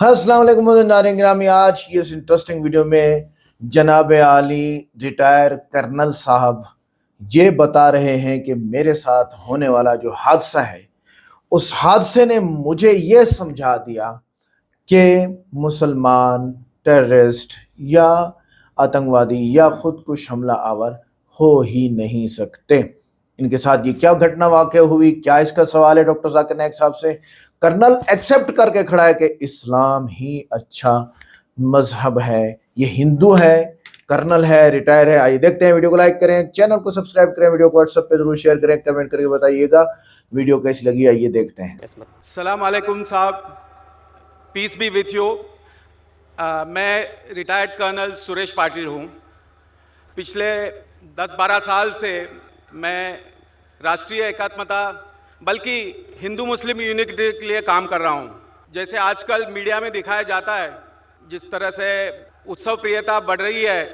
السلام علیکم ناظرین گرامی، آج کی اس انٹرسٹنگ ویڈیو میں جناب عالی ریٹائر کرنل صاحب یہ بتا رہے ہیں کہ میرے ساتھ ہونے والا جو حادثہ ہے اس حادثے نے مجھے یہ سمجھا دیا کہ مسلمان ٹیررسٹ یا آتنکوادی یا خود کش حملہ آور ہو ہی نہیں سکتے۔ ان کے ساتھ یہ کیا گھٹنا واقع ہوئی، کیا اس کا سوال ہے ڈاکٹر ذاکر نائک صاحب سے؟ کرنل ایکسپٹ کر کے کھڑا ہے کہ اسلام ہی اچھا مذہب ہے، یہ ہندو ہے، کرنل ہے، ریٹائر ہے۔ آئیے دیکھتے ہیں، ویڈیو کو لائک کریں، چینل کو سبسکرائب کریں، ویڈیو کو واٹس ایپ پہ ضرور شیئر کریں، کمنٹ کر کے بتائیے گا ویڈیو کیسی لگی۔ آئیے دیکھتے ہیں۔ السلام علیکم صاحب، پیس بی وتھ یو۔ میں ریٹائرڈ کرنل سریش پاٹل ہوں۔ پچھلے 10-12 سال سے میں راشٹریہ ایکاتمتا بلکہ ہندو مسلم یونٹی کے لیے کام کر رہا ہوں۔ جیسے آج کل میڈیا میں دکھایا جاتا ہے، جس طرح سے اتسو پریتا بڑھ رہی ہے۔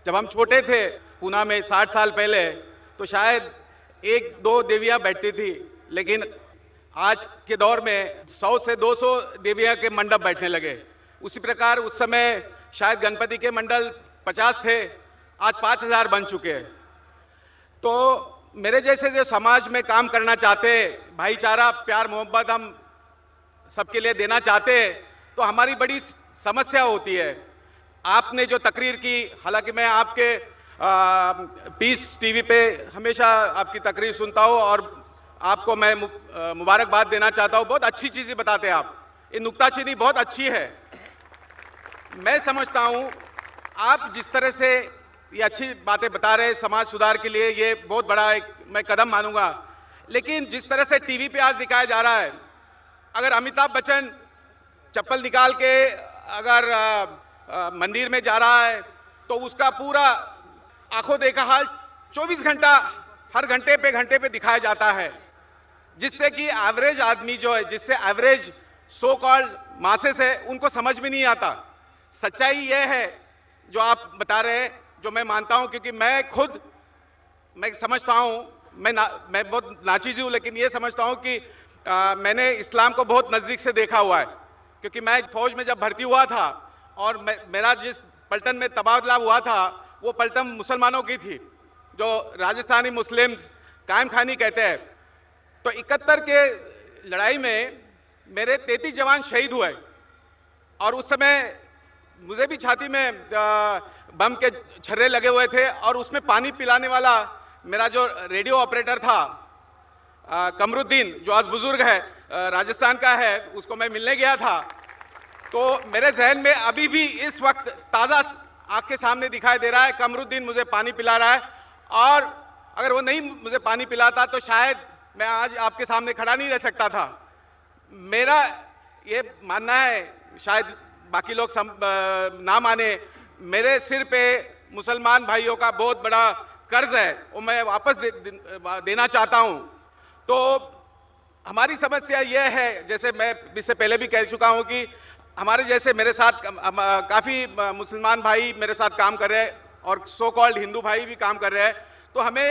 جب ہم چھوٹے تھے پونا میں 60 سال پہلے تو شاید 1-2 دیویاں بیٹھتی تھی، لیکن آج کے دور میں 100 سے 200 دیویاں کے منڈپ بیٹھنے لگے۔ اسی پرکار اس سمے شاید گنپتی کے منڈل 50 تھے، آج 5000 بن چکے ہیں۔ تو میرے جیسے جو سماج میں کام کرنا چاہتے، بھائی چارہ پیار محبت ہم سب کے لیے دینا چاہتے، تو ہماری بڑی سمسیا ہوتی ہے۔ آپ نے جو تقریر کی، حالانکہ میں آپ کے پیس ٹی وی پہ ہمیشہ آپ کی تقریر سنتا ہوں اور آپ کو میں مبارکباد دینا چاہتا ہوں، بہت اچھی چیزیں بتاتے ہیں آپ، یہ نکتہ چینی بہت اچھی ہے۔ میں سمجھتا ہوں آپ جس طرح سے یہ اچھی باتیں بتا رہے سماج سدھار کے لیے، یہ بہت بڑا ایک میں قدم مانوں گا، لیکن جس طرح سے ٹی وی پہ آج دکھایا جا رہا ہے، اگر امیتابھ بچن چپل نکال کے اگر مندر میں جا رہا ہے تو اس کا پورا آنکھوں دیکھا حال 24 گھنٹہ ہر گھنٹے پہ دکھایا جاتا ہے، جس سے کہ ایوریج آدمی جو ہے، جس سے ایوریج سو کالڈ ماسس ہے، ان کو سمجھ میں نہیں آتا۔ سچائی یہ ہے جو آپ بتا رہے ہیں، جو میں مانتا ہوں، کیونکہ میں سمجھتا ہوں، میں بہت ناچیز ہوں، لیکن یہ سمجھتا ہوں کہ میں نے اسلام کو بہت نزدیک سے دیکھا ہوا ہے، کیونکہ میں فوج میں جب بھرتی ہوا تھا اور میرا جس پلٹن میں تبادلہ ہوا تھا وہ پلٹن مسلمانوں کی تھی، جو راجستھانی مسلمز قائم خانی کہتے ہیں۔ تو 71 کے لڑائی میں میرے 33 جوان شہید ہوئے، اور اس سمے مجھے بھی چھاتی میں بم کے چھرے لگے ہوئے تھے، اور اس میں پانی پلانے والا میرا جو ریڈیو آپریٹر تھا قمر الدین، جو آج بزرگ ہے، راجستھان کا ہے، اس کو میں ملنے گیا تھا۔ تو میرے ذہن میں ابھی بھی اس وقت تازہ آنکھ کے سامنے دکھائی دے رہا ہے، قمر الدین مجھے پانی پلا رہا ہے، اور اگر وہ نہیں مجھے پانی پلاتا تو شاید میں آج آپ کے سامنے کھڑا نہیں رہ سکتا تھا۔ میرا یہ ماننا ہے، شاید باقی لوگ نہ مانے، میرے سر پہ مسلمان بھائیوں کا بہت بڑا قرض ہے، وہ میں واپس دینا چاہتا ہوں۔ تو ہماری سمسیا یہ ہے، جیسے میں اس سے پہلے بھی کہہ چکا ہوں، کہ ہمارے جیسے میرے ساتھ کافی مسلمان بھائی میرے ساتھ کام کر رہے ہیں، اور سو کالڈ ہندو بھائی بھی کام کر رہے ہیں، تو ہمیں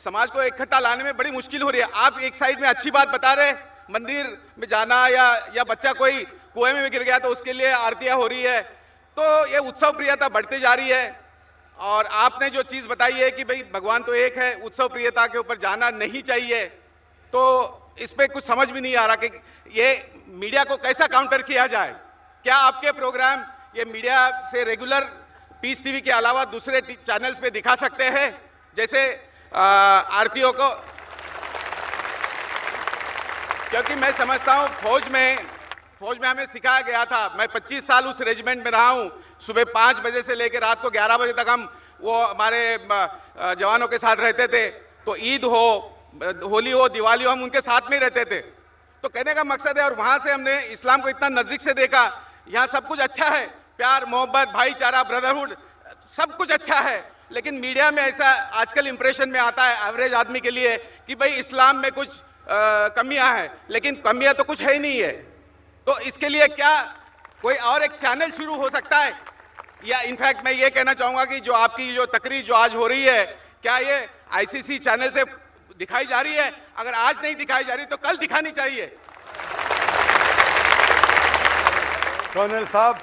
سماج کو اکٹھا لانے میں بڑی مشکل ہو رہی ہے۔ آپ ایک سائیڈ میں اچھی بات بتا رہے، مندر میں جانا یا بچہ کوئی کنویں میں گر گیا تو اس کے لیے آرتیاں ہو رہی ہے، تو یہ اتسو پریتا بڑھتے جا رہی ہے۔ اور آپ نے جو چیز بتائی ہے کہ بھئی بھگوان تو ایک ہے، اتسو پریتا کے اوپر جانا نہیں چاہیے، تو اس پہ کچھ سمجھ بھی نہیں آ رہا کہ یہ میڈیا کو کیسا کاؤنٹر کیا جائے۔ کیا آپ کے پروگرام یہ میڈیا سے ریگولر پیس ٹی وی کے علاوہ دوسرے چینلز پہ دکھا سکتے ہیں، جیسے آرتیوں کو؟ کیونکہ میں سمجھتا ہوں فوج میں ہمیں سکھایا گیا تھا، میں 25 سال اس ریجمنٹ میں رہا ہوں، صبح 5 بجے سے لے کے رات کو 11 بجے تک ہم وہ ہمارے جوانوں کے ساتھ رہتے تھے، تو عید ہو، ہولی ہو، دیوالی ہو، ہم ان کے ساتھ میں رہتے تھے۔ تو کہنے کا مقصد ہے، اور وہاں سے ہم نے اسلام کو اتنا نزدیک سے دیکھا، یہاں سب کچھ اچھا ہے، پیار محبت بھائی چارہ برادرہڈ سب کچھ اچھا ہے، لیکن میڈیا میں ایسا آج کل امپریشن میں آتا ہے ایوریج آدمی کے لیے کہ بھئی اسلام میں کچھ کمیاں ہیں، لیکن کمیاں تو کچھ ہے ہی نہیں ہے۔ تو اس کے لیے کیا کوئی اور ایک چینل شروع ہو سکتا ہے؟ یا انفیکٹ میں یہ کہنا چاہوں گا کہ جو آپ کی جو تقریر جو آج ہو رہی ہے، کیا یہ ICC چینل سے دکھائی جا رہی ہے؟ اگر آج نہیں دکھائی جا رہی تو کل دکھانی چاہیے۔ कर्नल साहब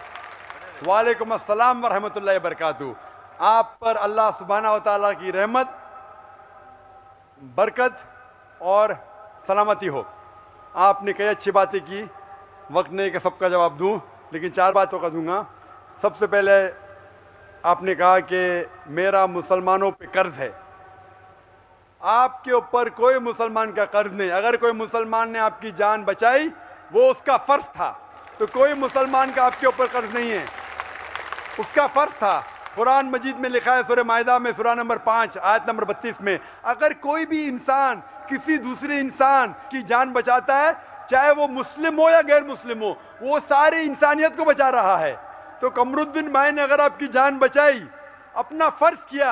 वालेकुम अस्सलाम वरहमतुल्लाहि वबरकातुहू। आप पर अल्लाह सुब्हानहू व तआला की रहमत, बरकत और सलामती हो। आपने कई अच्छी बातें की, वक्त नहीं कि सबका जवाब दूं, लेकिन 4 बातों का दूंगा। सबसे पहले आपने कहा कि मेरा मुसलमानों पे कर्ज है। आपके ऊपर कोई मुसलमान का कर्ज नहीं। अगर कोई मुसलमान ने आपकी जान बचाई वो उसका फर्ज था, तो कोई मुसलमान का आपके ऊपर कर्ज नहीं है, उसका फर्ज था। कुरान मजीद में लिखा है सूरह माइदा में सूरह नंबर 5 आयत नंबर 32 में, अगर कोई भी इंसान किसी दूसरे इंसान की जान बचाता है, चाहे वो मुस्लिम हो या गैर मुस्लिम हो, वो सारी इंसानियत को बचा रहा है। तो कमरुद्दीन भाई ने अगर आपकी जान बचाई, अपना फर्ज किया,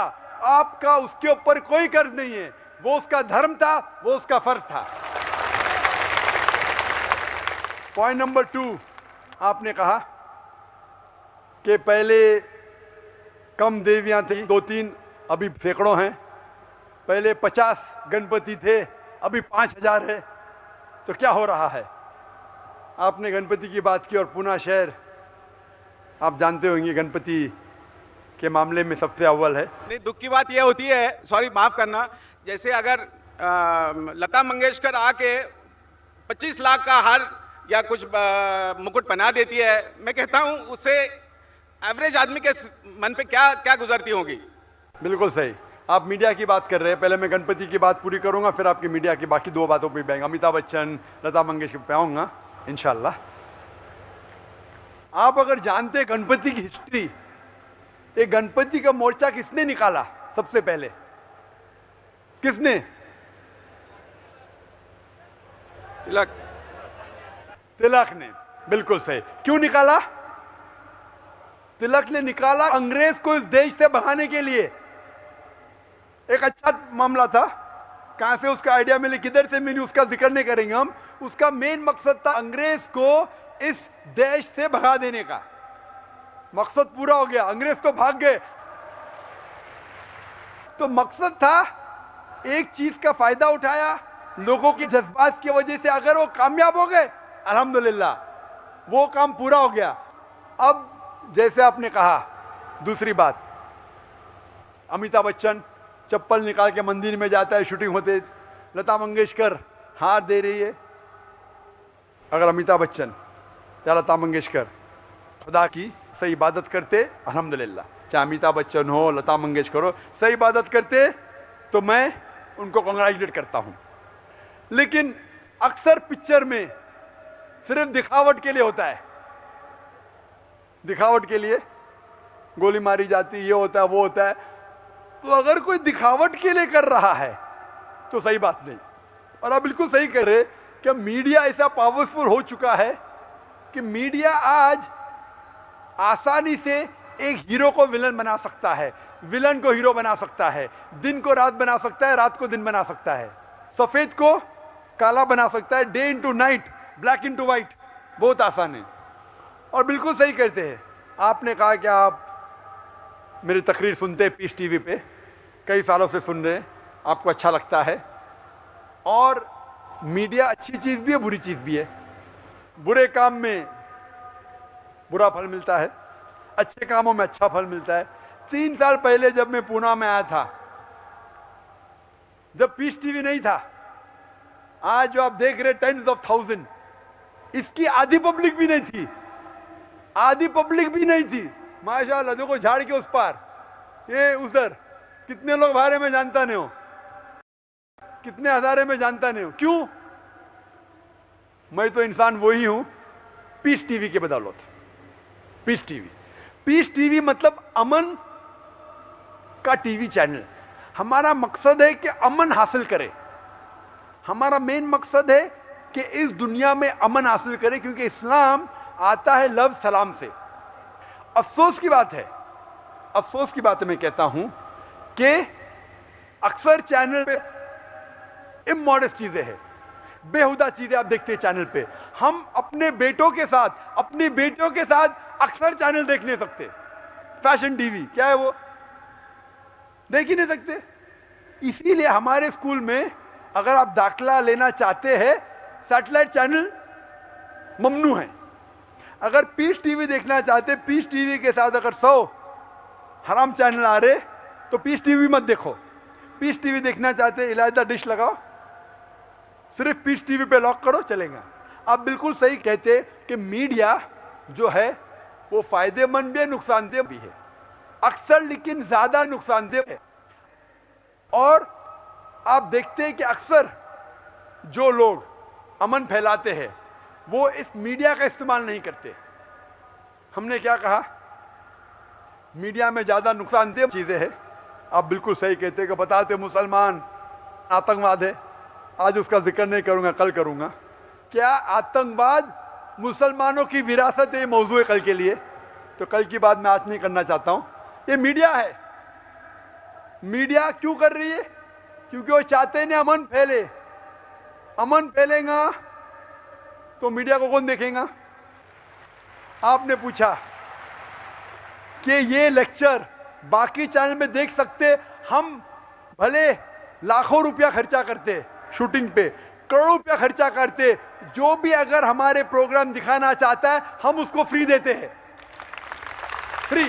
आपका उसके ऊपर कोई कर्ज नहीं है। वो उसका धर्म था, वो उसका फर्ज था। पॉइंट नंबर 2, आपने कहा कि पहले कम देवियां थी, 2-3, अभी सैकड़ों हैं। पहले 50 गणपति थे, अभी 5000 है। तो क्या हो रहा है? आपने गणपति की बात की, और पूना शहर आप जानते होंगे गणपति के मामले में सबसे अव्वल है। नहीं, दुख की बात यह होती है, सॉरी माफ़ करना, जैसे अगर लता मंगेशकर आके 25 लाख का हार या कुछ मुकुट बना देती है, मैं कहता हूँ उससे एवरेज आदमी के मन पे क्या क्या गुजरती होगी। बिल्कुल सही। आप मीडिया की बात कर रहे हैं, पहले मैं गणपति की बात पूरी करूंगा, फिर आपकी मीडिया की बाकी 2 बातों पे आएंगे। अमिताभ बच्चन, लता मंगेशकर पे आऊंगा इंशाल्लाह। आप अगर जानते हैं गणपति की हिस्ट्री, ये गणपति का मोर्चा किसने निकाला सबसे पहले? किसने? तिलक ने। बिल्कुल सही। क्यों निकाला? तिलक ने निकाला अंग्रेज को इस देश से भगाने के लिए। एक अच्छा मामला था। कहां से उसका आइडिया मिली, किधर से मिली, उसका जिक्र नहीं करेंगे हम। उसका मेन मकसद था अंग्रेज को इस देश से भगा देने का। मकसद पूरा हो गया, अंग्रेज तो भाग गए। तो मकसद था, एक चीज का फायदा उठाया, लोगों की जज्बात की वजह से अगर वो कामयाब हो गए, अल्हम्दुलिल्लाह, वो काम पूरा हो गया। अब जैसे आपने कहा, दूसरी बात, अमिताभ बच्चन चप्पल निकाल के मंदिर में जाता है शूटिंग होते, लता मंगेशकर हार दे रही है। अगर अमिताभ बच्चन या लता मंगेशकर खुदा की सही इबादत करते, अल्हम्दुलिल्लाह, चाहे अमिताभ बच्चन हो, लता मंगेशकर हो, सही इबादत करते, तो मैं उनको कांग्रेचुलेट करता हूं। लेकिन अक्सर पिक्चर में सिर्फ दिखावट के लिए होता है, दिखावट के लिए गोली मारी जाती, ये होता है, वो होता है। तो अगर कोई दिखावट के लिए कर रहा है तो सही बात नहीं। और आप बिल्कुल सही कह रहे कि मीडिया ऐसा पावरफुल हो चुका है कि मीडिया आज आसानी से एक हीरो को विलन बना सकता है, विलन को हीरो बना सकता है, दिन को रात बना सकता है, रात को दिन बना सकता है, सफेद को काला बना सकता है, day into night, black into white, बहुत आसान है। और बिल्कुल सही कहते हैं। आपने कहा कि आप मेरी तकरीर सुनते हैं पीस टीवी पे, कई सालों से सुन रहे हैं, आपको अच्छा लगता है। और मीडिया अच्छी चीज़ भी है, बुरी चीज़ भी है। बुरे काम में बुरा फल मिलता है, अच्छे कामों में अच्छा फल मिलता है। 3 साल पहले जब मैं पूना में आया था, जब पीस टीवी नहीं था, आज जो आप देख रहे 10s of thousands, इसकी आधी पब्लिक भी नहीं थी, आधी पब्लिक भी नहीं थी। माशाल्लाह, देखो झाड़ के उस पार, ये उधर, कितने लोग बारे में जानता नहीं हो, कितने हजारे में जानता नहीं हो। क्यों? मैं तो इंसान वही हूं, पीस टीवी के बदौलत। पीस टीवी, पीस टीवी मतलब अमन का टीवी चैनल। हमारा मकसद है कि अमन हासिल करें, हमारा मेन मकसद है कि इस दुनिया में अमन हासिल करें, क्योंकि इस्लाम आता है लव सलाम से। अफसोस की बात है, अफसोस की बात मैं कहता हूं कि अक्सर चैनल पे इमोडस्ट चीजें हैं, बेहुदा चीजें आप देखते हैं चैनल पे। हम अपने बेटों के साथ, अपनी बेटियों के साथ अक्सर चैनल देख नहीं सकते। फैशन टीवी क्या है, वो देख ही नहीं सकते। इसीलिए हमारे स्कूल में अगर आप दाखिला लेना चाहते हैं, सैटेलाइट चैनल ममनू है। अगर पीस टीवी देखना चाहते, पीस टीवी के साथ अगर 100 हराम चैनल आ रहे तो पीस टीवी मत देखो। पीस टीवी देखना चाहते इलायदा डिश लगाओ, सिर्फ पीस टीवी पे लॉक करो, चलेगा। आप बिल्कुल सही कहते कि मीडिया जो है वो फायदेमंद भी है, नुकसानदेह भी है अक्सर, लेकिन ज्यादा नुकसानदेह है। और आप देखते हैं कि अक्सर जो लोग अमन फैलाते हैं वो इस मीडिया का इस्तेमाल नहीं करते। हमने क्या कहा, मीडिया में ज्यादा नुकसानदेह चीजें हैं। आप बिल्कुल सही कहते हैं कि बताते मुसलमान आतंकवाद है, आज उसका जिक्र नहीं करूंगा, कल करूंगा। क्या आतंकवाद मुसलमानों की विरासत है? ये मौजू है कल के लिए, तो कल की बात मैं आज नहीं करना चाहता हूं। ये मीडिया है। मीडिया क्यों कर रही है? क्योंकि वो चाहते हैं अमन फैले। अमन फैलेगा तो मीडिया को कौन देखेगा? आपने पूछा कि ये लेक्चर बाकी चैनल में देख सकते, हम भले लाखों रुपया खर्चा करते शूटिंग पे, करोड़ों रुपया खर्चा करते, जो भी अगर हमारे प्रोग्राम दिखाना चाहता है हम उसको फ्री देते हैं, फ्री।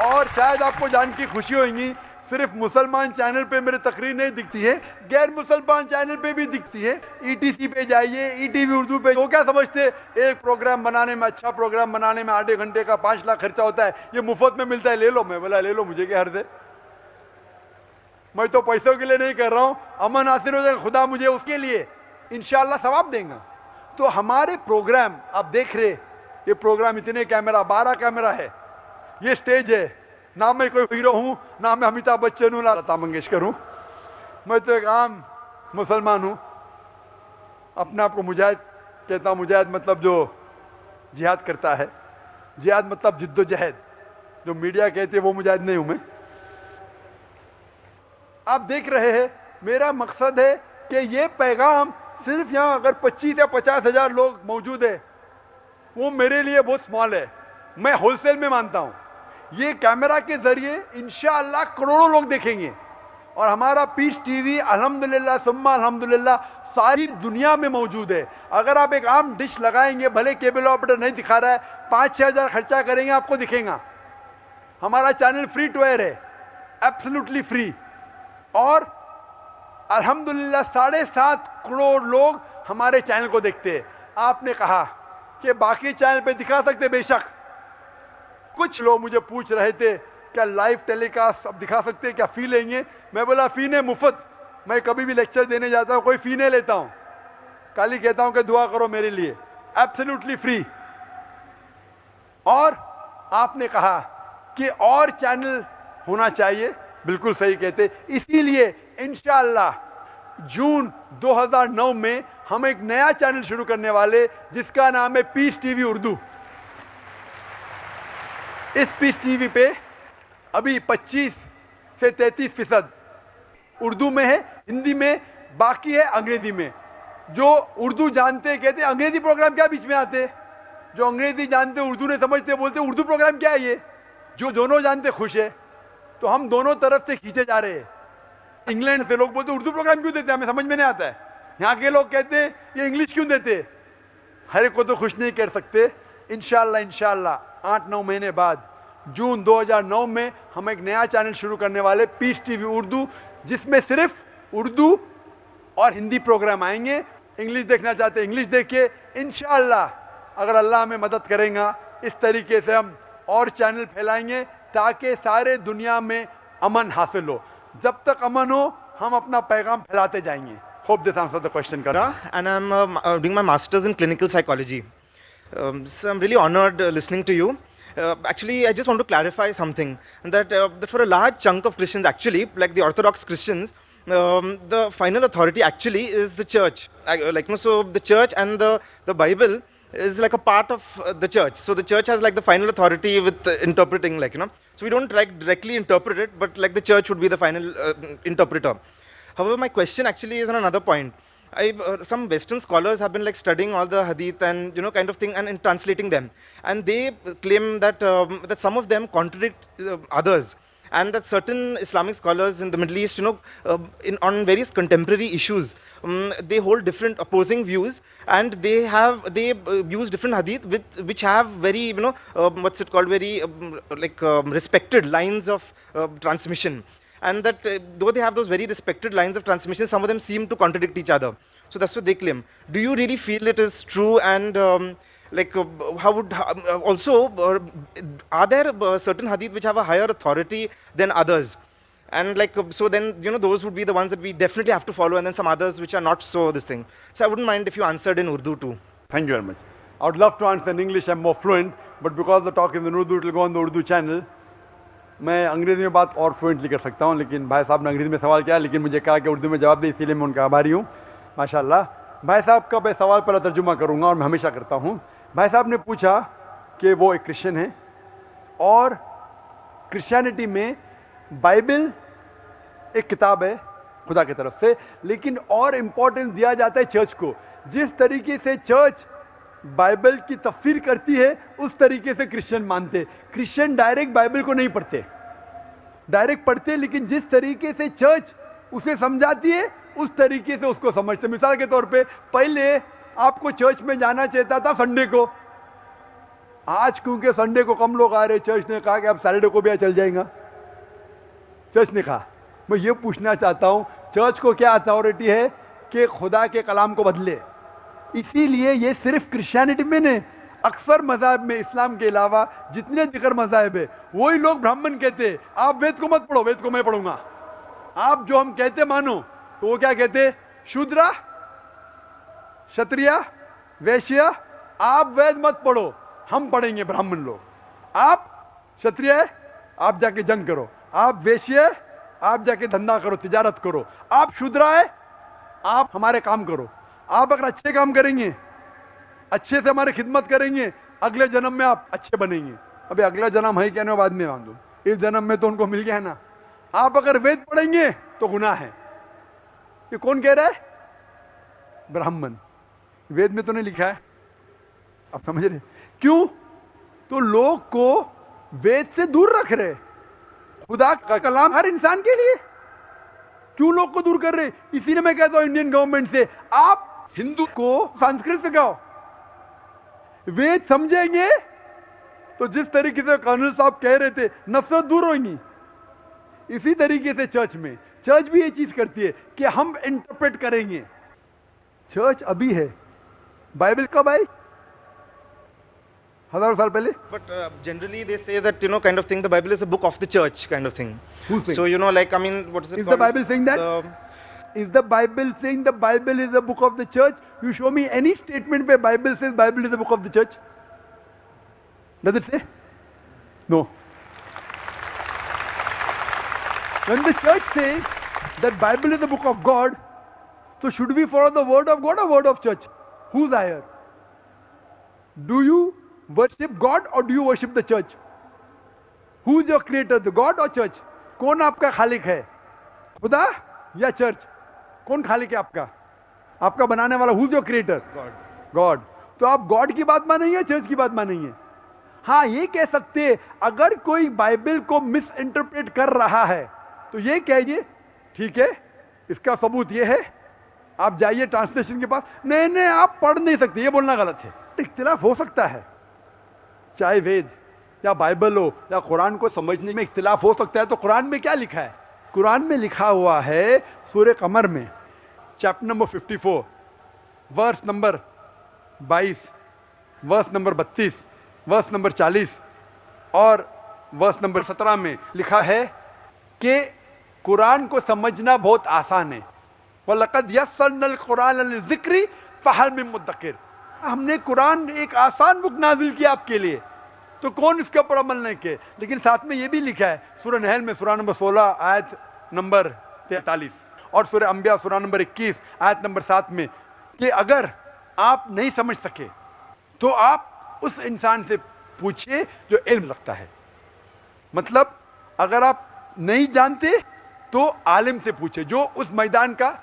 और शायद आपको जान की खुशी होगी, सिर्फ मुसलमान चैनल पे मेरी तकरीर नहीं दिखती है, गैर मुसलमान चैनल पे भी दिखती है। ईटीसी पे जाइए, ईटीवी उर्दू पे। वो क्या समझते, एक प्रोग्राम बनाने में, अच्छा प्रोग्राम बनाने में आधे घंटे का 5 लाख खर्चा होता है, ये मुफ्त में मिलता है, ले लो। मैं बोला ले लो, मुझे क्या हर्ज है, मैं तो पैसों के लिए नहीं कर रहा हूं, अमन हासिल हो जाएगा खुदा मुझे उसके लिए इंशाअल्लाह सवाब देगा। तो हमारे प्रोग्राम आप देख रहे, ये प्रोग्राम इतने कैमरा, 12 कैमरा है, ये स्टेज है, ना मैं कोई हीरो हूं, ना मैं अमिताभ बच्चन हूं, ना लता मंगेशकर हूं, मैं तो एक आम मुसलमान हूं। अपने आप को मुजाहिद कहता हूं। मुजाहिद मतलब जो जिहाद करता है, जिहाद मतलब जिद्दोजहद, जो मीडिया कहती है वो मुजाहिद नहीं हूं मैं। आप देख रहे हैं, मेरा मकसद है कि ये पैगाम सिर्फ यहाँ अगर 25 या 50 हजार लोग मौजूद है, वो मेरे लिए बहुत स्मॉल है, मैं होलसेल में मानता हूँ। ये कैमरा के जरिए इंशाअल्लाह करोड़ों लोग देखेंगे, और हमारा पीस टीवी अल्हम्दुलिल्लाह सुम्मा अल्हम्दुलिल्लाह सारी दुनिया में मौजूद है। अगर आप एक आम डिश लगाएंगे, भले केबल ऑपरेटर नहीं दिखा रहा है, 5-6 हजार खर्चा करेंगे, आपको दिखेगा। हमारा चैनल फ्री टू एयर है, एब्सोल्युटली फ्री, और अल्हम्दुलिल्लाह 7.5 करोड़ लोग हमारे चैनल को देखते हैं। आपने कहा कि बाकी चैनल पे दिखा सकते, बेशक। कुछ लोग मुझे पूछ रहे थे क्या लाइव टेलीकास्ट अब दिखा सकते हैं, क्या फी लेंगे? मैं बोला फी नहीं, मुफ्त। मैं कभी भी लेक्चर देने जाता हूं कोई फी नहीं लेता हूं, खाली कहता हूं कि दुआ करो मेरे लिए, एब्सोल्युटली फ्री। और आपने कहा कि और चैनल होना चाहिए, बिल्कुल सही कहते। इसीलिए इंशाअल्लाह जून 2009 में हम एक नया चैनल शुरू करने वाले, जिसका नाम है पीस टीवी उर्दू। इस पीस टीवी पे अभी 25 से 33% उर्दू में है, हिंदी में, बाकी है अंग्रेजी में। जो उर्दू जानते कहते अंग्रेजी प्रोग्राम क्या बीच में आते, जो अंग्रेजी जानते उर्दू नहीं समझते बोलते उर्दू प्रोग्राम क्या है ये। जो दोनों जानते खुश है, तो हम दोनों तरफ से खींचे जा रहे हैं। इंग्लैंड से लोग बोलते उर्दू प्रोग्राम क्यों देते, हमें समझ में नहीं आता है। यहाँ के लोग कहते ये इंग्लिश क्यों देते। हर एक को तो खुश नहीं कर सकते। इंशाअल्लाह 8-9 महीने बाद जून 2009 में हम एक नया चैनल शुरू करने वाले, पीस टीवी उर्दू, जिसमें सिर्फ उर्दू और हिंदी प्रोग्राम आएंगे। इंग्लिश देखना चाहते इंग्लिश देखिए। इंशाअल्लाह अगर अल्लाह हमें मदद करेगा, इस तरीके से हम और चैनल फैलाएंगे ताकि सारे दुनिया में अमन हासिल हो। जब तक अमन हो हम अपना पैगाम फैलाते जाएंगे। Hope this answers the question, Karan. And I'm doing my master's in clinical psychology. So I'm really honored listening to you. Actually, I just want to clarify something, that for a large chunk of Christians, actually, like the Orthodox Christians, the final authority actually is the church. So the church and the Bible is like a part of the church. So the church has like the final authority with interpreting, So we don't like directly interpret it, but like the church would be the final interpreter. However, my question actually is on another point. Some Western scholars have been like studying all the hadith and kind of thing and translating them, and they claim that that some of them contradict others. and that certain Islamic scholars in the Middle East, on various contemporary issues, they hold different opposing views, and they use different hadith which have very, very respected lines of transmission. And that though they have those very respected lines of transmission, some of them seem to contradict each other. So that's what they claim. Do you really feel it is true? And are there certain hadith which have a higher authority than others? And so then, those would be the ones that we definitely have to follow, and then some others which are not so this thing. So I wouldn't mind if you answered in Urdu too. Thank you very much. I would love to answer in English, I'm more fluent, but because the talk is in Urdu, it will go on the Urdu channel. मैं अंग्रेज़ी में बात और fluently कर सकता हूँ, लेकिन भाई साहब ने अंग्रेज़ी में सवाल किया, लेकिन मुझे कहा कि उर्दू में जवाब दे, इसीलिए मैं उनका आभारी हूँ माशाल्लाह। भाई साहब का मैं सवाल पहला तर्जुमा करूँगा, और मैं हमेशा करता हूँ। भाई साहब ने पूछा कि वो एक क्रिश्चियन है, और क्रिश्चियनिटी में बाइबल एक किताब है खुदा की तरफ से, लेकिन और इम्पोर्टेंस दिया जाता है चर्च को। जिस तरीके से चर्च बाइबल की तफसीर करती है, उस तरीके से क्रिश्चियन मानते। क्रिश्चियन डायरेक्ट बाइबल को नहीं पढ़ते, डायरेक्ट पढ़ते, लेकिन जिस तरीके से चर्च उसे समझाती है उस तरीके से उसको समझते। मिसाल के तौर पे पहले आपको चर्च में जाना चाहता था संडे को, आज क्योंकि संडे को कम लोग आ रहे, चर्च ने कहा कि अब सैटरडे को भी चल जाएगा। चर्च ने कहा। मैं ये पूछना चाहता हूँ, चर्च को क्या अथॉरिटी है कि खुदा के कलाम को बदले? इसीलिए ये सिर्फ क्रिश्चियनिटी में नहीं, अक्सर मज़हब में इस्लाम के अलावा जितने दिगर मज़हब है, वही लोग ब्राह्मण कहते हैं आप वेद को मत पढ़ो, वेद को मैं पढ़ूंगा। आप जो हम कहते मानो, तो वो क्या कहते? शूद्रा, क्षत्रिय, वैश्य, आप वेद मत पढ़ो, हम पढ़ेंगे ब्राह्मण लोग। आप क्षत्रिय है, आप जाके जंग करो। आप वैश्य है, आप जाके धंधा करो, तिजारत करो। आप शूद्रा है, आप हमारे काम करो। आप अगर अच्छे काम करेंगे, अच्छे से हमारी खिदमत करेंगे, अगले जन्म में आप अच्छे बनेंगे। अबे अगला जन्म है क्या, बाद में मान दो, इस जन्म में तो उनको मिल गया है ना। आप अगर वेद पढ़ेंगे तो गुनाह है। ये कौन कह रहा है? ब्राह्मण। वेद में तो नहीं लिखा है, आप समझ रहे? क्यों? तो लोग को वेद से दूर रख रहे। खुदा का कलाम हर इंसान के लिए, क्यों लोग को दूर कर रहे? इसीलिए मैं कहता हूं इंडियन गवर्नमेंट से, आप हिंदू को संस्कृत सिखाओ। वेद समझेंगे तो जिस तरीके से कर्नल साहब कह रहे थे, नफरत दूर होगी। इसी तरीके से चर्च भी ये चीज करती है कि हम इंटरप्रेट करेंगे। चर्च अभी है, बाइबल कब आई? हजारों साल पहले। But generally they say that, kind of thing, the Bible is a book of the church kind of thing. Who's saying? So, what is it Is called? the Bible saying that? Is the Bible saying the Bible is a book of the church? You show me any statement where Bible says Bible is a book of the church. Does it say? No. When the church says that Bible is the book of God, so should we follow the word of God or word of church? Who's higher? Do you worship God or do you worship the church? Who's your creator, the God or church? कौन आपका खालिक है, खुदा या church? कौन खालिक है आपका? आपका बनाने वाला? Who's your creator? God. तो आप गॉड की बात मानेंगे, चर्च की बात मानेंगे? हाँ, ये कह सकते हैं, अगर कोई बाइबल को मिस इंटरप्रेट कर रहा है तो ये कहिए ठीक है, इसका सबूत ये है, आप जाइए ट्रांसलेशन के पास। नहीं, आप पढ़ नहीं सकते, ये बोलना गलत है। इख्तिलाफ हो सकता है, चाहे वेद या बाइबल हो या कुरान को समझने में इख्तिलाफ हो सकता है। तो कुरान में क्या लिखा है? कुरान में लिखा हुआ है सूरह कमर में chapter number 54 verse number 22, verse number 32, verse number 40 और वर्स नंबर 17 में लिखा है कि कुरान को समझना बहुत आसान है। वलक़द यस्सरनल कुरान लिज़िक्रि फ़हल मिन मुद्दकिर। हमने कुरान एक आसान बुक नाजिल किया आपके लिए, तो कौन इसके ऊपर अमल नहीं किए? लेकिन साथ में ये भी लिखा है सूरह नहल में सूरह नंबर 16 आयत नंबर 43 और सूरह अंबिया सूरह नंबर 21 आयत नंबर 7 में कि अगर आप नहीं समझ सके तो आप उस इंसान से पूछिए जो इल्म रखता है। मतलब अगर आप नहीं जानते तो आलिम से पूछे जो उस मैदान का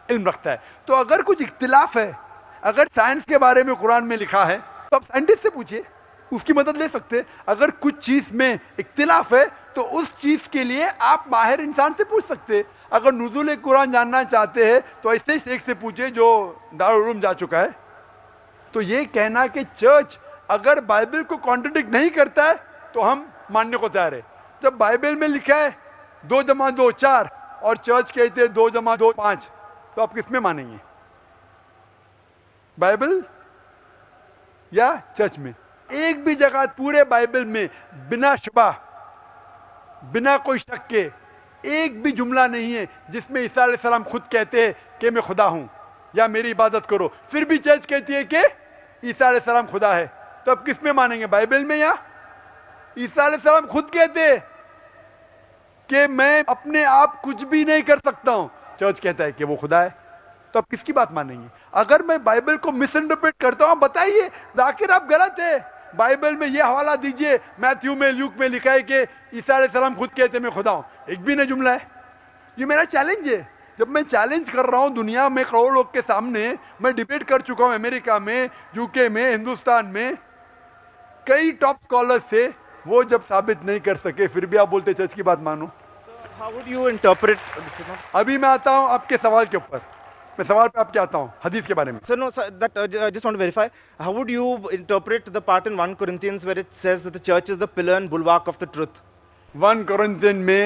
इल्म रखता है। तो अगर कुछ इख्तिलाफ है, अगर साइंस के बारे में कुरान में लिखा है तो आप साइंटिस्ट से पूछिए, उसकी मदद ले सकते हैं। अगर कुछ चीज में इख्तिलाफ है تو اس چیز کے لیے آپ باہر انسان سے پوچھ سکتے. اگر نزول قرآن جاننا چاہتے ہیں تو ایسے ہی ایک سے پوچھے جو دارالعلوم جا چکا ہے. تو یہ کہنا کہ چرچ اگر بائبل کو کانٹرڈکٹ نہیں کرتا ہے تو ہم ماننے کو تیار ہے. جب بائبل میں لکھا ہے 2 + 2 4 اور چرچ کہتے ہیں 2 + 2 5, تو آپ کس میں مانیں گے؟ بائبل یا چرچ میں؟ ایک بھی جگہ پورے بائبل میں بنا شبہ بنا کوئی شک کے ایک بھی جملہ نہیں ہے جس میں عیسیٰ علیہ السلام خود کہتے ہیں کہ میں خدا ہوں یا میری عبادت کرو. پھر بھی چرچ کہتی ہے کہ عیسیٰ علیہ السلام خدا ہے. تو اب کس میں مانیں گے؟ بائبل میں یا؟ عیسیٰ علیہ السلام خود کہتے ہیں کہ میں اپنے آپ کچھ بھی نہیں کر سکتا ہوں. چرچ کہتا ہے کہ وہ خدا ہے. تو اب کس کی بات مانیں گے؟ اگر میں بائبل کو مس انٹرپریٹ کرتا ہوں بتائیے. ذاکر آپ غلط ہے. بائبل میں یہ حوالہ دیجئے, میتھیو میں, لیوک میں لکھا ہے کہ عیسیٰ علیہ السلام خود کہتے ہیں میں خدا ہوں. ایک بھی نہیں جملہ ہے. یہ میرا چیلنج ہے. جب میں چیلنج کر رہا ہوں دنیا میں کروڑوں لوگ کے سامنے, میں ڈیبیٹ کر چکا ہوں امریکہ میں, یو کے میں, ہندوستان میں, کئی ٹاپ اسکالرز سے, وہ جب ثابت نہیں کر سکے پھر بھی آپ بولتے چرچ کی بات مانو. How would you interpret this? ابھی میں آتا ہوں آپ کے سوال کے اوپر. میں سوال پہ آپ کے آتا ہوں حدیث کے بارے میں. So no, sir, that I just want to verify. How would you interpret the part in 1 Corinthians where it says that the church is the pillar and bulwark of the truth? 1 Corinthian میں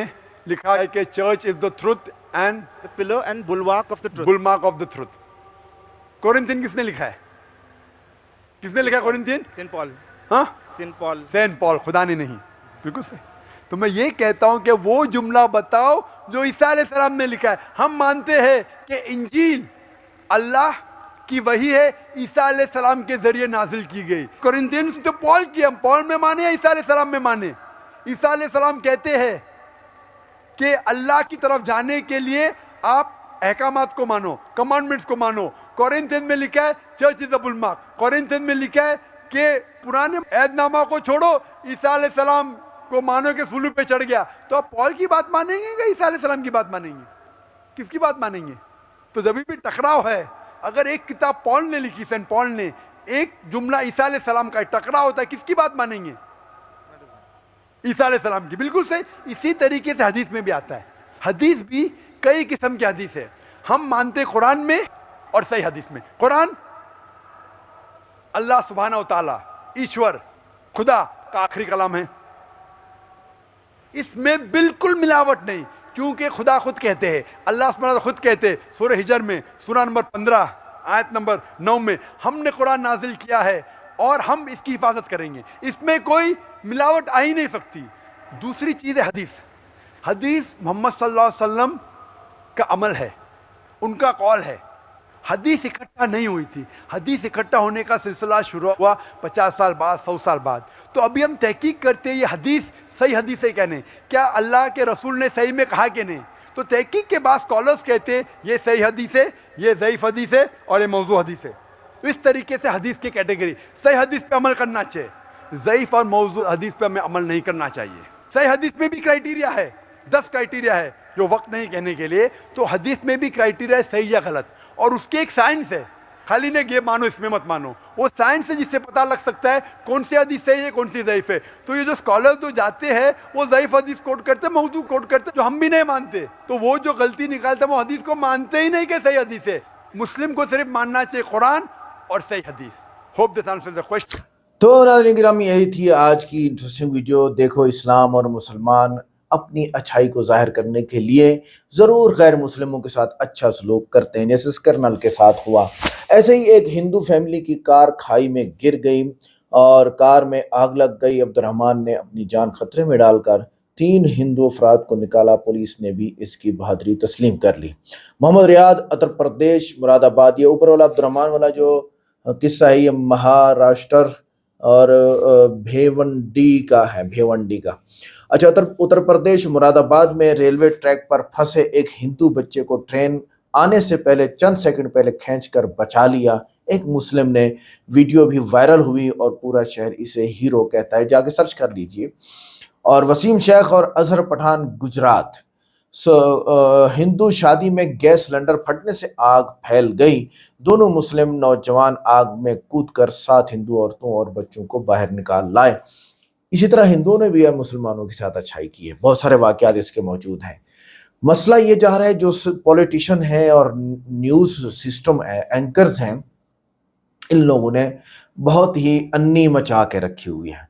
لکھا ہے کہ church is the truth and The pillar and bulwark of the truth. Bulwark of the truth. Corinthian کس نے لکھا ہے؟ کس نے لکھا ہے کورنتھین؟ Saint Paul. ہاں, Saint Paul. Saint Paul. خدا نے نہیں. بالکل صحیح. تو میں یہ کہتا ہوں کہ وہ جملہ بتاؤ جو عیسیٰ علیہ السلام نے لکھا ہے. ہم مانتے ہیں کہ انجیل اللہ کی وحی ہے, عیسیٰ علیہ السلام کے ذریعے نازل کی گئی. کورنتھینس تو پال کی, ہم پال میں مانے یا عیسیٰ علیہ السلام میں مانے؟ عیسیٰ علیہ السلام کہتے ہیں کہ اللہ کی طرف جانے کے لیے آپ احکامات کو مانو, کمانڈمنٹس کو مانو. کورنتھین میں لکھا ہے چرچ از اے بلمارک. کورنتھین میں لکھا ہے کہ پرانے عہد نامہ کو چھوڑو, عیسیٰ علیہ السلام کو مانو کہ صلیب پہ چڑھ گیا. تو آپ پال کی بات مانیں گے یا عیسیٰ علیہ السلام کی بات مانیں گے؟ کس کی بات مانیں گے؟ تو جب بھی ٹکراؤ ہے, اگر ایک کتاب پال نے لکھی, سینٹ پال نے, ایک جملہ عیسیٰ علیہ السلام کا ٹکراؤ ہوتا ہے, کس کی بات مانیں گے؟ عیسیٰ علیہ السلام کی. بالکل صحیح. اسی طریقے سے حدیث میں بھی آتا ہے. حدیث بھی کئی قسم کی حدیث ہے. ہم مانتے قرآن میں اور صحیح حدیث میں. قرآن اللہ سبحانہ و تعالیٰ, ایشور, خدا کا آخری کلام ہے. اس میں بالکل ملاوٹ نہیں, کیونکہ خدا خود کہتے ہیں, اللہ سبحانہ خود کہتے ہیں سورہ ہجر میں, سورہ نمبر 15 آیت نمبر 9 میں, ہم نے قرآن نازل کیا ہے اور ہم اس کی حفاظت کریں گے. اس میں کوئی ملاوٹ آ ہی نہیں سکتی. دوسری چیز ہے حدیث. حدیث محمد صلی اللہ علیہ وسلم کا عمل ہے, ان کا قول ہے. حدیث اکٹھا نہیں ہوئی تھی. حدیث اکٹھا ہونے کا سلسلہ شروع ہوا 50 سال بعد, 100 سال بعد. تو ابھی ہم تحقیق کرتے ہیں یہ حدیث صحیح حدیث ہے کیا نہیں, کیا اللہ کے رسول نے صحیح میں کہا کہ نہیں. تو تحقیق کے بعد اسکالرس کہتے ہیں یہ صحیح حدیث ہے, یہ ضعیف حدیث ہے اور یہ موضوع حدیث ہے. تو اس طریقے سے حدیث کی کیٹیگری, صحیح حدیث پہ عمل کرنا چاہیے, ضعیف اور موضوع حدیث پہ ہمیں عمل نہیں کرنا چاہیے. صحیح حدیث میں بھی کرائٹیریا ہے, 10 کرائٹیریا ہے جو وقت نہیں کہنے کے لیے. تو حدیث میں بھی کرائٹیریا ہے صحیح یا غلط, اور اس کے ایک سائنس ہے. خالی نے یہ مانو اس میں مت مانو, وہ سائنس ہے جس سے پتہ لگ سکتا ہے کون سی حدیث صحیح ہے کون سی ضعیف ہے. تو یہ جو اسکالر جو جاتے ہیں وہ ضعیف حدیث کوٹ کرتے, موضوع کوٹ کرتے, جو ہم بھی نہیں مانتے. تو وہ جو غلطی نکالتے وہ حدیث کو مانتے ہی نہیں کہ صحیح حدیث ہے. مسلم کو صرف ماننا چاہیے قرآن اور صحیح حدیث. Hope this answers the question. تو ناظرین گرامی, یہی تھی آج کی انٹرسٹنگ ویڈیو. دیکھو, اسلام اور مسلمان اپنی اچھائی کو ظاہر کرنے کے لیے ضرور غیر مسلموں کے ساتھ اچھا سلوک کرتے ہیں, جیسے اس کرنل کے ساتھ ہوا. ایسے ہی ایک ہندو فیملی کی کار کھائی میں گر گئی اور کار میں آگ لگ گئی. عبد الرحمن نے اپنی جان خطرے میں ڈال کر 3 ہندو افراد کو نکالا. پولیس نے بھی اس کی بہادری تسلیم کر لی. محمد ریاض, اتر پردیش, مراد آباد. یہ اوپر والا عبد الرحمن والا جو قصہ ہے یہ مہاراشٹر اور بھیونڈی کا ہے, بھیونڈی کا. اچھا, اتر پردیش مراد آباد میں ریلوے ٹریک پر پھنسے ایک ہندو بچے کو ٹرین آنے سے پہلے چند سیکنڈ پہلے کھینچ کر بچا لیا. ایک مسلم نے, ویڈیو بھی وائرل ہوئی اور پورا شہر اسے ہیرو کہتا ہے, جا کے سرچ کر لیجئے. اور وسیم شیخ اور اظہر پٹھان, گجرات. ہندو شادی میں گیس سلنڈر پھٹنے سے آگ پھیل گئی. دونوں مسلم نوجوان آگ میں کود کر 7 ہندو عورتوں اور بچوں کو باہر نکال لائے. इसी तरह हिंदुओं ने भी मुसलमानों के साथ अच्छाई की है, बहुत सारे वाक़यात इसके मौजूद हैं। मसला ये जा रहा है जो पॉलिटिशियन है और न्यूज़ सिस्टम है, एंकर्स हैं, इन लोगों ने बहुत ही अन्नी मचा के रखी हुई है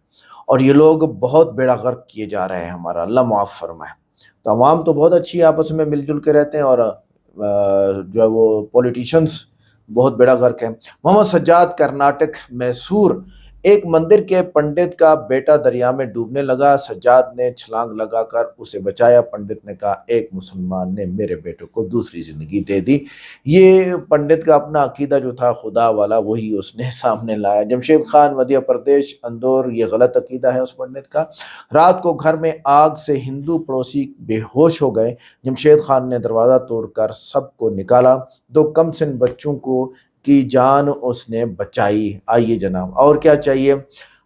और ये लोग बहुत बेड़ा गर्क किए जा रहे हैं हमारा, अल्लाह माफ़ फरमाए। तो अवाम तो बहुत अच्छी आपस में मिलजुल के रहते हैं और जो है वो पॉलिटिशियंस बहुत बेड़ा गर्क है। मोहम्मद सज्जाद कर्नाटक मैसूर, एक मंदिर के पंडित का बेटा दरिया में डूबने लगा, सज्जाद ने छलांग लगाकर उसे बचाया। पंडित ने कहा एक मुसलमान ने मेरे बेटे को दूसरी ज़िंदगी दे दी। ये पंडित का अपना अकीदा जो था खुदा वाला वही उसने सामने लाया। जमशेद खान मध्य प्रदेश अंदौर, ये गलत अकीदा है उस पंडित का। रात को घर में आग से हिंदू पड़ोसी बेहोश हो गए, जमशेद खान ने दरवाज़ा तोड़कर सबको निकाला, 2 कमसिन बच्चों को की जान उसने बचाई। आइए जनाब, और क्या चाहिए।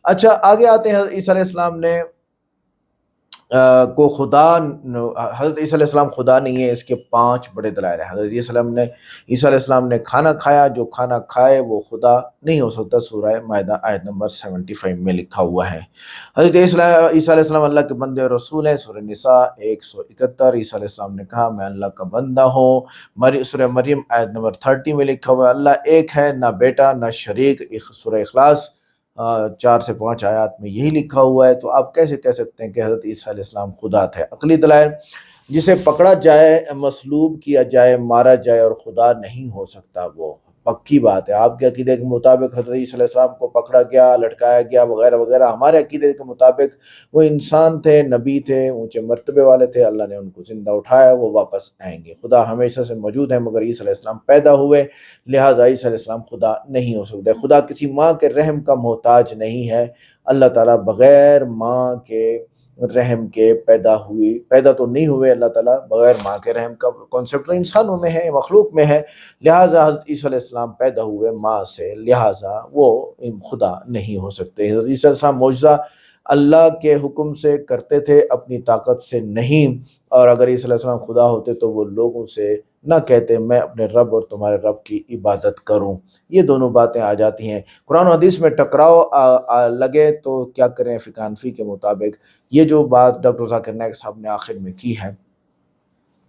अच्छा आगे आते हैं। ईसा अलैहिस्सलाम ने को खुदा, हज़रत ईसा अलैहिस्सलाम खुदा नहीं है, इसके 5 बड़े दलाइल हैं। हज़रत ईसा अलैहिस्सलाम ने खाना खाया, जो खाना खाए वो खुदा नहीं हो सकता। सूरह माइदा आयत नंबर 75 में लिखा हुआ है। हज़रत ईसा अलैहिस्सलाम अल्लाह के बंदे और रसूल हैं। सूरह निसा 171। ईसा अलैहिस्सलाम ने कहा मैं अल्लाह का बंदा हूँ। सूरह मरियम आयत नंबर 30 में लिखा हुआ है अल्लाह एक है, ना बेटा ना शरीक। सूरह इखलास 4 से 5 आयत में यही लिखा हुआ है। तो आप कैसे कह सकते हैं कि हज़रत ईसा अलैहिस्सलाम खुदा थे। अक़ली दलाइल, जिसे पकड़ा जाए, मसलूब किया जाए, मारा जाए और खुदा नहीं हो सकता, वो पक्की बात है। आपके अकीदे के मुताबिक हज़रत ईसा अलैहिस्सलाम को पकड़ा गया, लटकाया गया वगैरह वगैरह। हमारे अकीदे के मुताबिक वो इंसान थे, नबी थे, ऊंचे मर्तबे वाले थे, अल्लाह ने उनको ज़िंदा उठाया, वो वापस आएंगे। खुदा हमेशा से मौजूद है, मगर ईसा अलैहिस्सलाम पैदा हुए, लिहाजा ईसा अलैहिस्सलाम खुदा नहीं हो सकते। खुदा किसी माँ के रहम का मोहताज नहीं है। अल्लाह ताला बग़ैर माँ के रहम के पैदा तो नहीं हुए। अल्लाह ताला बग़ैर माँ के रहम का कॉन्सेप्ट तो इंसानों में है, मखलूक में है। लिहाजा हज़रत ईसा अलैहिस्सलाम पैदा हुए माँ से, लिहाजा वो खुदा नहीं हो सकते। हज़रत ईसा अलैहिस्सलाम मौजज़ा अल्लाह के हुक्म से करते थे, अपनी ताकत से नहीं। और अगर ईसा अलैहिस्सलाम खुदा होते तो वो लोगों से ना कहते मैं अपने रब और तुम्हारे रब की इबादत करूं। ये दोनों बातें आ जाती हैं। कुरान और हदीस में टकराव लगे तो क्या करें। फ़िकानफ़ी के मुताबिक ये जो बात डॉक्टर ज़ाकिर नाइक साहब ने आखिर में की है,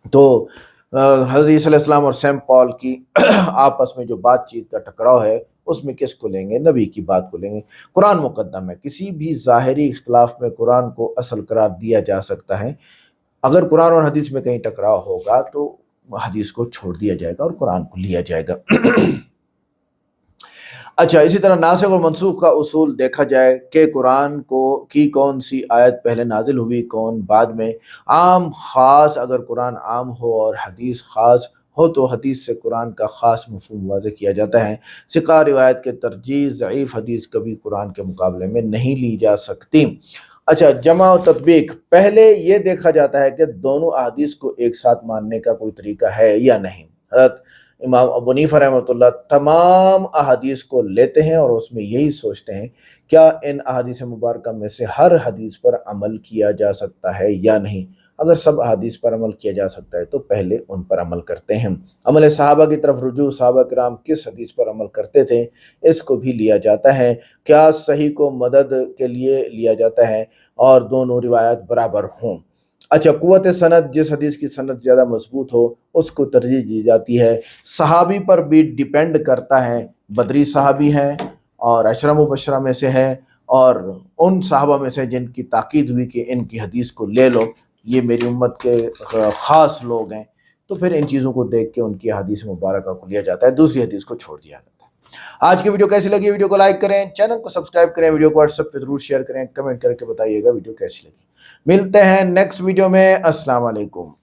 तो हज़रत ईसा अलैहिस्सलाम और सेंट पॉल की आपस में जो बातचीत का टकराव है उसमें किसको लेंगे, नबी की बात को लेंगे। कुरान मुकद्दम है, किसी भी ज़ाहिरी इख्तिलाफ में कुरान को असल करार दिया जा सकता है। अगर कुरान और हदीस में कहीं टकराव होगा तो हदीस को छोड़ दिया जाएगा और कुरान को लिया जाएगा। अच्छा, इसी तरह नासिख और मनसूख का उसूल देखा जाए कि कुरान की कौन सी आयत पहले नाजिल हुई, कौन बाद में। आम ख़ास, अगर कुरान आम हो और हदीस ख़ास हो तो हदीस से कुरान का ख़ास मफ़हूम वाज़ेह किया जाता है। सिक़ा रिवायत के तरजीह, ज़ईफ़ हदीस कभी कुरान के मुकाबले में नहीं ली जा सकती। अच्छा, जमा और तत्बीक, पहले ये देखा जाता है कि दोनों अहादीस को एक साथ मानने का कोई तरीका है या नहीं। हज़रत इमाम अबू हनीफा रहमतुल्लाह तमाम अहादीस को लेते हैं और उसमें यही सोचते हैं क्या इन अहादीस मुबारका में से हर हदीस पर अमल किया जा सकता है या नहीं। अगर सब अहादीस पर अमल किया जा सकता है तो पहले उन पर अमल करते हैं। अमल सहाबा की तरफ रुजू, सहाबा किराम किस हदीस पर अमल करते थे इसको भी लिया जाता है। क्या सही को मदद के लिए लिया जाता है और दोनों रिवायत बराबर हों। अच्छा, कुव्वत सनद, जिस हदीस की सनद ज़्यादा मजबूत हो उसको तरजीह दी जाती है। सहाबी पर भी डिपेंड करता है, बदरी सहाबी हैं और अशरा मुबशरा में से हैं और उन सहाबा में से जिनकी ताकीद हुई कि इनकी हदीस को ले लो, ये मेरी उम्मत के ख़ास लोग हैं, तो फिर इन चीज़ों को देख के उनकी हदीस मुबारक को लिया जाता है, दूसरी हदीस को छोड़ दिया जाता है। आज की वीडियो कैसी लगी, वीडियो को लाइक करें, चैनल को सब्सक्राइब करें, वीडियो को व्हाट्सएप पे ज़रूर शेयर करें, कमेंट करके बताइएगा वीडियो कैसी लगी। मिलते हैं नेक्स्ट वीडियो में। अस्सलाम वालेकुम।